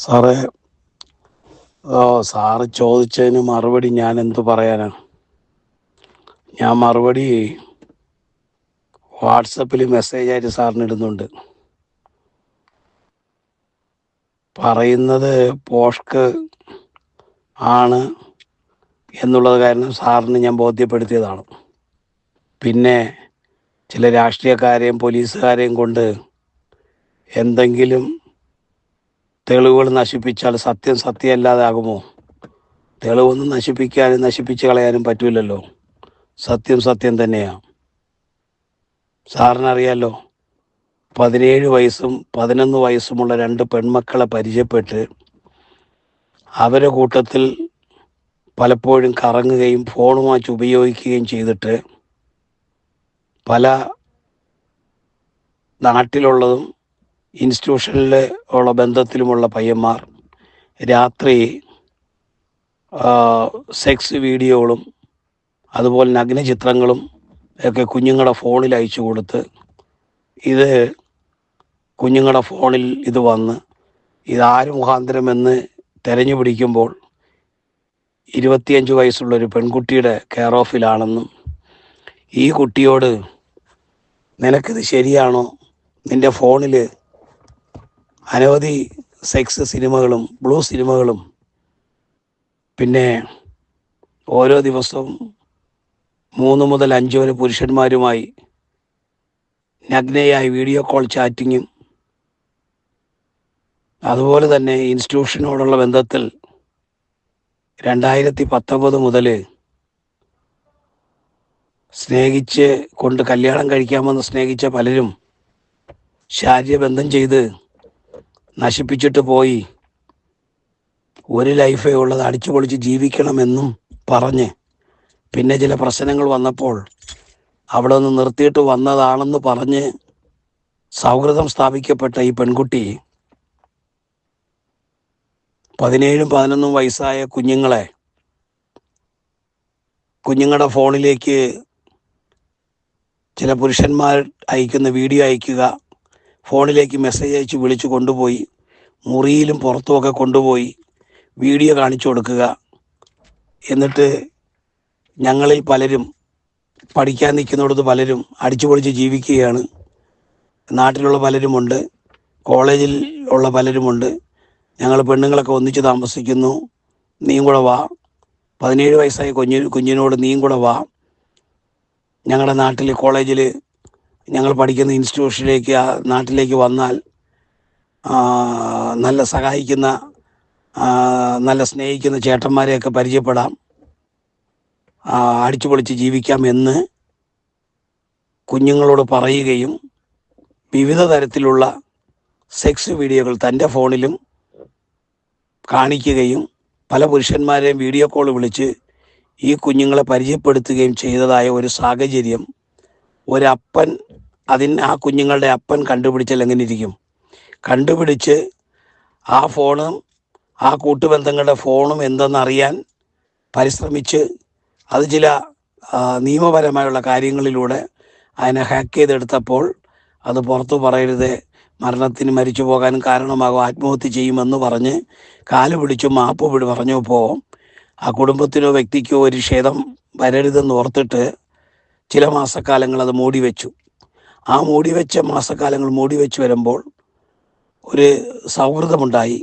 സാറേ, സാറ് ചോദിച്ചതിന് മറുപടി ഞാൻ എന്തു പറയാനാ? ഞാൻ മറുപടി വാട്സപ്പിൽ മെസ്സേജായിട്ട് സാറിന് ഇടുന്നുണ്ട്. പറയുന്നത് പോഷ്ക്ക് ആണ് എന്നുള്ളത് കാരണം സാറിന് ഞാൻ ബോധ്യപ്പെടുത്തിയതാണ്. പിന്നെ ചില രാഷ്ട്രീയക്കാരെയും പോലീസുകാരെയും കൊണ്ട് എന്തെങ്കിലും തെളിവുകൾ നശിപ്പിച്ചാൽ സത്യം സത്യമല്ലാതെ ആകുമോ? തെളിവൊന്നും നശിപ്പിച്ച് കളയാനും പറ്റൂലല്ലോ. സത്യം സത്യം തന്നെയാണ്. സാറിനറിയാലോ, 17 വയസ്സും 11 വയസ്സുമുള്ള 2 പെൺമക്കളെ പരിചയപ്പെട്ട് അവരുടെ കൂട്ടത്തിൽ പലപ്പോഴും കറങ്ങുകയും ഫോൺ വാച്ച് ഉപയോഗിക്കുകയും ചെയ്തിട്ട് പല നാട്ടിലുള്ളതും ഇൻസ്റ്റിറ്റ്യൂഷനിൽ ഉള്ള ബന്ധത്തിലുമുള്ള പയ്യന്മാർ രാത്രി സെക്സ് വീഡിയോകളും അതുപോലെ നഗ്ന ചിത്രങ്ങളും ഒക്കെ കുഞ്ഞുങ്ങളുടെ ഫോണിൽ അയച്ചു കൊടുത്ത് ഇത് കുഞ്ഞുങ്ങളുടെ ഫോണിൽ ഇത് വന്ന് ഇതാര് മുഖാന്തരമെന്ന് തെരഞ്ഞു പിടിക്കുമ്പോൾ 25 വയസ്സുള്ളൊരു പെൺകുട്ടിയുടെ കെയർ ഓഫിലാണെന്നും ഈ കുട്ടിയോട് നിനക്കിത് ശരിയാണോ, നിൻ്റെ ഫോണിൽ അനവധി സെക്സ് സിനിമകളും ബ്ലൂ സിനിമകളും പിന്നെ ഓരോ ദിവസവും 3 മുതൽ 5 വരെ പുരുഷന്മാരുമായി നഗ്നയായി വീഡിയോ കോൾ ചാറ്റിങ്ങും അതുപോലെ തന്നെ ഇൻസ്റ്റിറ്റ്യൂഷനോടുള്ള ബന്ധത്തിൽ 2019 മുതൽ സ്നേഹിച്ച് കൊണ്ട് കല്യാണം കഴിക്കാമെന്ന് സ്നേഹിച്ച പലരും ശാരീരിക ബന്ധം ചെയ്ത് നശിപ്പിച്ചിട്ട് പോയി ഒരു ലൈഫേ ഉള്ളത് അടിച്ചു പൊളിച്ച് ജീവിക്കണമെന്നും പറഞ്ഞ് പിന്നെ ചില പ്രശ്നങ്ങൾ വന്നപ്പോൾ അവിടെ നിന്ന് നിർത്തിയിട്ട് വന്നതാണെന്ന് പറഞ്ഞ് സൗഹൃദം സ്ഥാപിക്കപ്പെട്ട ഈ പെൺകുട്ടി 17 11 വയസ്സായ കുഞ്ഞുങ്ങളുടെ ഫോണിലേക്ക് ചില പുരുഷന്മാർ അയക്കുന്ന വീഡിയോ അയക്കുക, ഫോണിലേക്ക് മെസ്സേജ് അയച്ച് വിളിച്ചു കൊണ്ടുപോയി മുറിയിലും പുറത്തുമൊക്കെ കൊണ്ടുപോയി വീഡിയോ കാണിച്ചു കൊടുക്കുക. എന്നിട്ട് ഞങ്ങളിൽ പലരും പഠിക്കാൻ നിൽക്കുന്നിടത്ത് പലരും അടിച്ചു പൊളിച്ച് ജീവിക്കുകയാണ്. നാട്ടിലുള്ള പലരുമുണ്ട്, കോളേജിൽ ഉള്ള പലരുമുണ്ട്. ഞങ്ങൾ പെണ്ണുങ്ങളൊക്കെ ഒന്നിച്ച് താമസിക്കുന്നു, നീയും കൂടെ വാ. 17 വയസ്സായ കുഞ്ഞിനോട് നീയും കൂടെ വാ, ഞങ്ങളുടെ നാട്ടിൽ കോളേജിൽ ഞങ്ങൾ പഠിക്കുന്ന ഇൻസ്റ്റിറ്റ്യൂഷനിലേക്ക് നാട്ടിലേക്ക് വന്നാൽ നല്ല സഹായിക്കുന്ന നല്ല സ്നേഹിക്കുന്ന ചേട്ടന്മാരെയൊക്കെ പരിചയപ്പെടാം, അടിച്ചു പൊളിച്ച് ജീവിക്കാം എന്ന് കുഞ്ഞുങ്ങളോട് പറയുകയും വിവിധ തരത്തിലുള്ള സെക്സ് വീഡിയോകൾ തൻ്റെ ഫോണിലും കാണിക്കുകയും പല പുരുഷന്മാരെയും വീഡിയോ കോൾ വിളിച്ച് ഈ കുഞ്ഞുങ്ങളെ പരിചയപ്പെടുത്തുകയും ചെയ്തതായ ഒരു സാഹചര്യം ഒരപ്പൻ ആ കുഞ്ഞുങ്ങളുടെ അപ്പൻ കണ്ടുപിടിച്ചാൽ എങ്ങനെ ഇരിക്കും? കണ്ടുപിടിച്ച് ആ ഫോണും ആ കൂട്ടുബന്ധങ്ങളുടെ ഫോണും എന്തെന്നറിയാൻ പരിശ്രമിച്ച് അത് ചില നിയമപരമായുള്ള കാര്യങ്ങളിലൂടെ അതിനെ ഹാക്ക് ചെയ്തെടുത്തപ്പോൾ അത് പുറത്തു പറയരുത്, മരിച്ചു പോകാനും കാരണമാകും, ആത്മഹത്യ ചെയ്യുമെന്ന് പറഞ്ഞ് കാല് പിടിച്ചു മാപ്പ് പറഞ്ഞപ്പോൾ ആ കുടുംബത്തിനോ വ്യക്തിക്കോ ഒരു ക്ഷേതം വരരുതെന്ന് ഓർത്തിട്ട് ചില മാസക്കാലങ്ങൾ അത് മൂടിവെച്ചു. ആ മാസക്കാലങ്ങൾ മൂടിവെച്ച് വരുമ്പോൾ ഒരു സൗഹൃദമുണ്ടായി.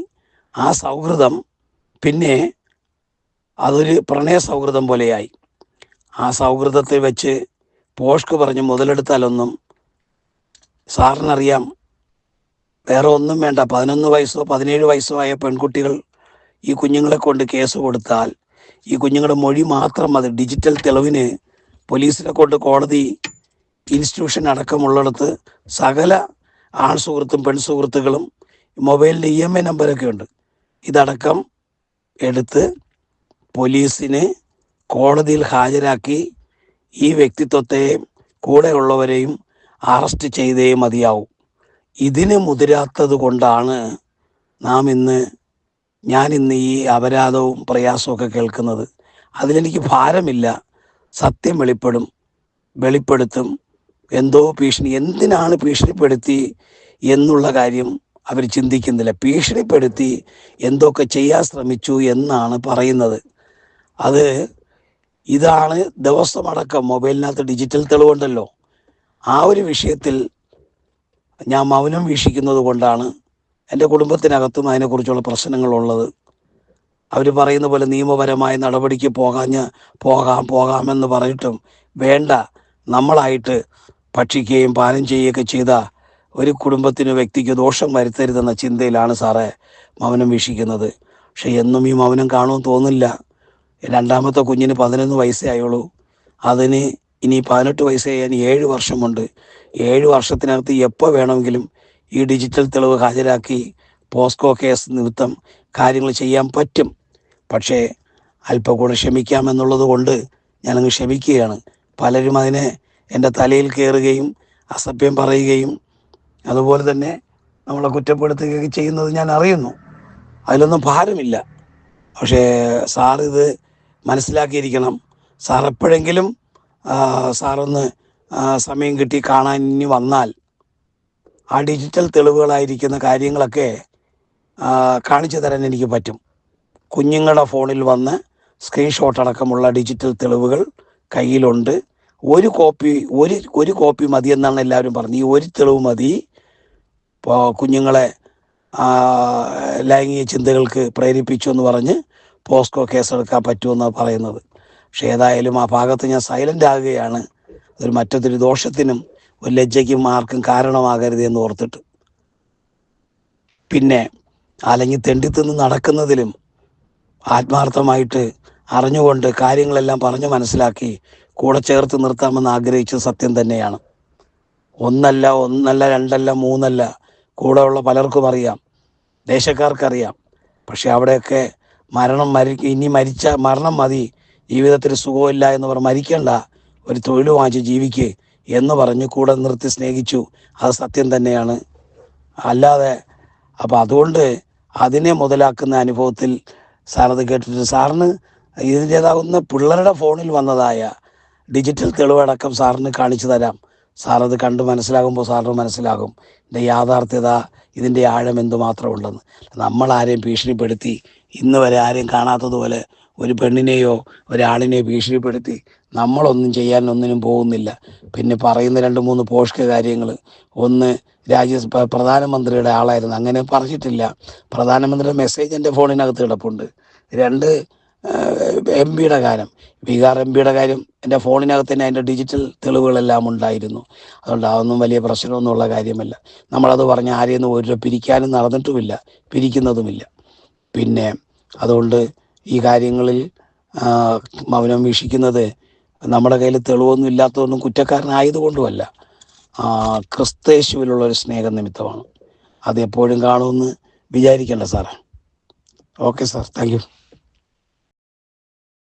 ആ സൗഹൃദം പിന്നെ അതൊരു പ്രണയ സൗഹൃദം പോലെയായി. ആ സൗഹൃദത്തിൽ വെച്ച് പോഷ്ക്ക് പറഞ്ഞ് മുതലെടുത്താലൊന്നും സാറിനറിയാം, വേറെ ഒന്നും വേണ്ട. 11 വയസ്സോ 17 വയസ്സോ ആയ പെൺകുട്ടികൾ ഈ കുഞ്ഞുങ്ങളെ കൊണ്ട് കേസ് കൊടുത്താൽ ഈ കുഞ്ഞുങ്ങളുടെ മൊഴി മാത്രം മതി. ഡിജിറ്റൽ തെളിവിന് പോലീസിനെ കൊണ്ട് കോടതി ഇൻസ്റ്റിറ്റ്യൂഷൻ അടക്കമുള്ളിടത്ത് സകല ആൺ സുഹൃത്തും പെൺ സുഹൃത്തുക്കളും മൊബൈലിൻ്റെ EMI നമ്പരൊക്കെ ഉണ്ട്. ഇതടക്കം എടുത്ത് പോലീസിന് കോടതിയിൽ ഹാജരാക്കി ഈ വ്യക്തിത്വത്തെയും കൂടെയുള്ളവരെയും അറസ്റ്റ് ചെയ്തേ മതിയാവും. ഇതിന് മുതിരാത്തത് കൊണ്ടാണ് ഞാൻ ഇന്ന് ഈ അപരാധവും പ്രയാസമൊക്കെ കേൾക്കുന്നത്. അതിലെനിക്ക് ഭാരമില്ല. സത്യം വെളിപ്പെടുത്തും. എന്തോ ഭീഷണി, എന്തിനാണ് ഭീഷണിപ്പെടുത്തി എന്നുള്ള കാര്യം അവർ ചിന്തിക്കുന്നില്ല. ഭീഷണിപ്പെടുത്തി എന്തൊക്കെ ചെയ്യാൻ ശ്രമിച്ചു എന്നാണ് പറയുന്നത്. അത് ഇതാണ് ദിവസമടക്കം മൊബൈലിനകത്ത് ഡിജിറ്റൽ തെളിവുണ്ടല്ലോ, ആ ഒരു വിഷയത്തിൽ ഞാൻ മൗനം വീക്ഷിക്കുന്നത് കൊണ്ടാണ് എൻ്റെ കുടുംബത്തിനകത്തും അതിനെക്കുറിച്ചുള്ള പ്രശ്നങ്ങളുള്ളത്. അവർ പറയുന്ന പോലെ നിയമപരമായ നടപടിക്ക് പോകാമെന്ന് പറഞ്ഞിട്ടും വേണ്ട, നമ്മളായിട്ട് ഭക്ഷിക്കുകയും പാനം ചെയ്യുകയൊക്കെ ചെയ്ത ഒരു കുടുംബത്തിന് വ്യക്തിക്ക് ദോഷം വരുത്തരുതെന്ന ചിന്തയിലാണ് സാറേ മൗനം വീക്ഷിക്കുന്നത്. പക്ഷെ എന്നും ഈ മൗനം കാണുമെന്ന് തോന്നില്ല. രണ്ടാമത്തെ കുഞ്ഞിന് 11 വയസ്സേ ആയുള്ളൂ. അതിന് ഇനി 18 വയസ്സ് ചെയ്യാൻ 7 വർഷമുണ്ട്. 7 വർഷത്തിനകത്ത് എപ്പോൾ വേണമെങ്കിലും ഈ ഡിജിറ്റൽ തെളിവ് ഹാജരാക്കി പോസ്കോ കേസ് നിമിത്തം കാര്യങ്ങൾ ചെയ്യാൻ പറ്റും. പക്ഷേ അല്പം കൂടെ ക്ഷമിക്കാമെന്നുള്ളത് കൊണ്ട് ഞാനങ്ങ് ക്ഷമിക്കുകയാണ്. പലരും അതിനെ എൻ്റെ തലയിൽ കയറുകയും അസഭ്യം പറയുകയും അതുപോലെ തന്നെ നമ്മളെ കുറ്റപ്പെടുത്തുകയൊക്കെ ചെയ്യുന്നത് ഞാൻ അറിയുന്നു. അതിലൊന്നും ഭാരമില്ല. പക്ഷേ സാറിത് മനസ്സിലാക്കിയിരിക്കണം. സാർ എപ്പോഴെങ്കിലും സാറൊന്ന് സമയം കിട്ടി കാണാൻ ഇനി വന്നാൽ ആ ഡിജിറ്റൽ തെളിവുകളായിരിക്കുന്ന കാര്യങ്ങളൊക്കെ കാണിച്ചു തരാൻ എനിക്ക് പറ്റും. കുഞ്ഞുങ്ങളുടെ ഫോണിൽ വന്ന് സ്ക്രീൻഷോട്ട് അടക്കമുള്ള ഡിജിറ്റൽ തെളിവുകൾ കയ്യിലുണ്ട്. ഒരു കോപ്പി മതി എന്നാണ് എല്ലാവരും പറഞ്ഞത്. ഈ ഒരു തെളിവ് മതി കുഞ്ഞുങ്ങളെ ലൈംഗിക ചിന്തകൾക്ക് പ്രേരിപ്പിച്ചു എന്ന് പറഞ്ഞ് പോസ്കോ കേസെടുക്കാൻ പറ്റുമെന്നാണ് പറയുന്നത്. പക്ഷേ ഏതായാലും ആ ഭാഗത്ത് ഞാൻ സൈലൻ്റ് ആകുകയാണ്. അതൊരു മറ്റൊരു ദോഷത്തിനും ഒരു ലജ്ജയ്ക്കും ആർക്കും കാരണമാകരുത് എന്ന് ഓർത്തിട്ട്. പിന്നെ അല്ലെങ്കിൽ തെണ്ടിത്തിന്ന് നടക്കുന്നതിലും ആത്മാർത്ഥമായിട്ട് അറിഞ്ഞുകൊണ്ട് കാര്യങ്ങളെല്ലാം പറഞ്ഞ് മനസ്സിലാക്കി കൂടെ ചേർത്ത് നിർത്താമെന്ന് ആഗ്രഹിച്ചത് സത്യം തന്നെയാണ്. ഒന്നല്ല രണ്ടല്ല മൂന്നല്ല, കൂടെയുള്ള പലർക്കും അറിയാം, ദേശക്കാർക്കറിയാം. പക്ഷെ അവിടെയൊക്കെ മരണം മതി, ജീവിതത്തിൽ സുഖമില്ല എന്ന് പറഞ്ഞ് മരിക്കേണ്ട, ഒരു തൊഴിൽ വാങ്ങിച്ച് ജീവിക്ക് എന്ന് പറഞ്ഞ് കൂടെ നിർത്തി സ്നേഹിച്ചു. അത് സത്യം തന്നെയാണ്. അല്ലാതെ അപ്പം അതുകൊണ്ട് അതിനെ മുതലാക്കുന്ന അനുഭവത്തിൽ സാറത് കേട്ടിട്ട് സാറിന് ഇതിൻ്റേതാകുന്ന പിള്ളേരുടെ ഫോണിൽ വന്നതായ ഡിജിറ്റൽ തെളിവടക്കം സാറിന് കാണിച്ചു തരാം. സാറത് കണ്ട് മനസ്സിലാകുമ്പോൾ സാറിന് മനസ്സിലാകും ഇതിൻ്റെ യാഥാർത്ഥ്യത, ഇതിൻ്റെ ആഴം എന്തുമാത്രം ഉണ്ടെന്ന്. നമ്മളാരെയും ഭീഷണിപ്പെടുത്തി ഇന്ന് വരെ ആരെയും കാണാത്തതുപോലെ ഒരു പെണ്ണിനെയോ ഒരാളിനെയോ ഭീഷണിപ്പെടുത്തി ഒന്നിനും പോകുന്നില്ല. പിന്നെ പറയുന്ന 2-3 പോഷക കാര്യങ്ങൾ, ഒന്ന് പ്രധാനമന്ത്രിയുടെ ആളായിരുന്നു, അങ്ങനെ പറഞ്ഞിട്ടില്ല. പ്രധാനമന്ത്രിയുടെ മെസ്സേജ് എൻ്റെ ഫോണിനകത്ത് കിടപ്പുണ്ട്. 2 MP-യുടെ കാര്യം, ബീഹാർ MP-യുടെ കാര്യം എൻ്റെ ഫോണിനകത്ത് തന്നെ അതിൻ്റെ ഡിജിറ്റൽ തെളിവുകളെല്ലാം ഉണ്ടായിരുന്നു. അതുകൊണ്ട് അതൊന്നും വലിയ പ്രശ്നമൊന്നുമുള്ള കാര്യമല്ല. നമ്മളത് പറഞ്ഞ് ആരെയൊന്നും ഒരു പിരിക്കാനും നടന്നിട്ടുമില്ല, പിരിക്കുന്നതുമില്ല. പിന്നെ അതുകൊണ്ട് ഈ കാര്യങ്ങളിൽ മൗനം വീക്ഷിക്കുന്നത് നമ്മുടെ കയ്യിൽ തെളിവൊന്നും ഇല്ലാത്തതൊന്നും കുറ്റക്കാരനായതുകൊണ്ടുമല്ല, ക്രിസ്തയേശുവിലുള്ളൊരു സ്നേഹനിമിത്തമാണ്. അത് എപ്പോഴും കാണുമെന്ന് വിചാരിക്കേണ്ട സാറേ. Okay sir, thank you.